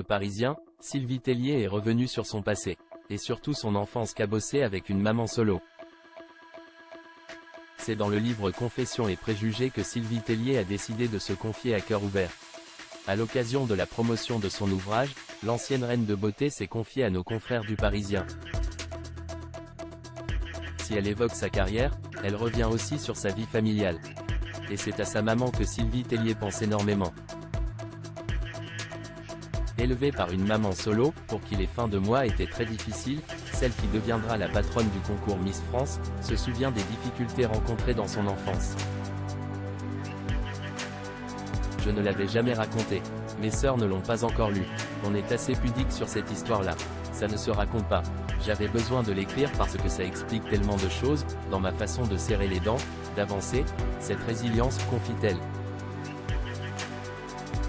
Le Parisien, Sylvie Tellier est revenue sur son passé. Et surtout son enfance cabossée avec une maman solo. C'est dans le livre Confessions et préjugés que Sylvie Tellier a décidé de se confier à cœur ouvert. À l'occasion de la promotion de son ouvrage, l'ancienne reine de beauté s'est confiée à nos confrères du Parisien. Si elle évoque sa carrière, elle revient aussi sur sa vie familiale. Et c'est à sa maman que Sylvie Tellier pense énormément. Élevée par une maman solo, pour qui les fins de mois étaient très difficiles, celle qui deviendra la patronne du concours Miss France, se souvient des difficultés rencontrées dans son enfance. Je ne l'avais jamais raconté. Mes sœurs ne l'ont pas encore lu. On est assez pudique sur cette histoire-là. Ça ne se raconte pas. J'avais besoin de l'écrire parce que ça explique tellement de choses, dans ma façon de serrer les dents, d'avancer, cette résilience, confie-t-elle.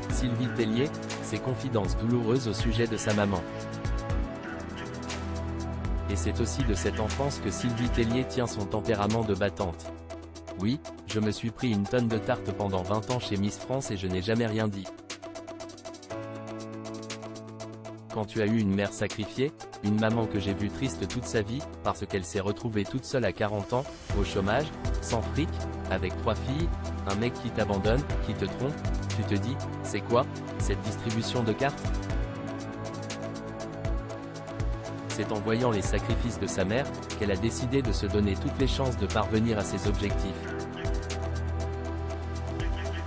Sylvie Tellier, ses confidences douloureuses au sujet de sa maman. Et c'est aussi de cette enfance que Sylvie Tellier tient son tempérament de battante. Oui, je me suis pris une tonne de tarte pendant 20 ans chez Miss France et je n'ai jamais rien dit. Quand tu as eu une mère sacrifiée, une maman que j'ai vue triste toute sa vie, parce qu'elle s'est retrouvée toute seule à 40 ans, au chômage, sans fric, avec 3 filles, un mec qui t'abandonne, qui te trompe, tu te dis, c'est quoi, cette distribution de cartes? C'est en voyant les sacrifices de sa mère, qu'elle a décidé de se donner toutes les chances de parvenir à ses objectifs.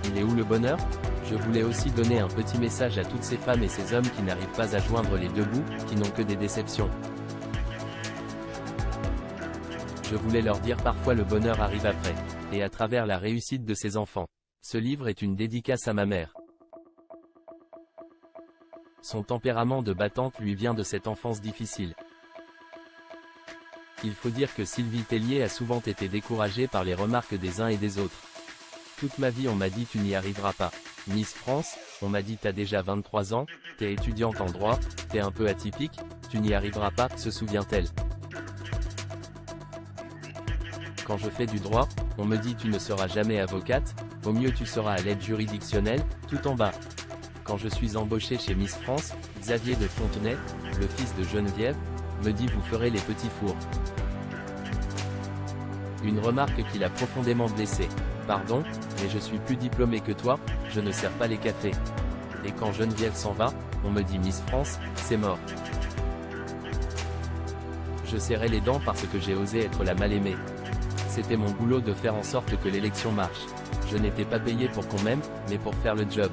Il est où le bonheur? Je voulais aussi donner un petit message à toutes ces femmes et ces hommes qui n'arrivent pas à joindre les deux bouts, qui n'ont que des déceptions. Je voulais leur dire parfois le bonheur arrive après, et à travers la réussite de ses enfants. Ce livre est une dédicace à ma mère. Son tempérament de battante lui vient de cette enfance difficile. Il faut dire que Sylvie Tellier a souvent été découragée par les remarques des uns et des autres. Toute ma vie on m'a dit tu n'y arriveras pas. Miss France, on m'a dit t'as déjà 23 ans, t'es étudiante en droit, t'es un peu atypique, tu n'y arriveras pas, se souvient-elle. Quand je fais du droit, on me dit tu ne seras jamais avocate, au mieux tu seras à l'aide juridictionnelle, tout en bas. Quand je suis embauché chez Miss France, Xavier de Fontenay, le fils de Geneviève, me dit vous ferez les petits fours. Une remarque qui l'a profondément blessé. Pardon, mais je suis plus diplômé que toi, je ne sers pas les cafés. Et quand Geneviève s'en va, on me dit Miss France, c'est mort. Je serrais les dents parce que j'ai osé être la mal-aimée. C'était mon boulot de faire en sorte que l'élection marche. Je n'étais pas payé pour qu'on m'aime, mais pour faire le job.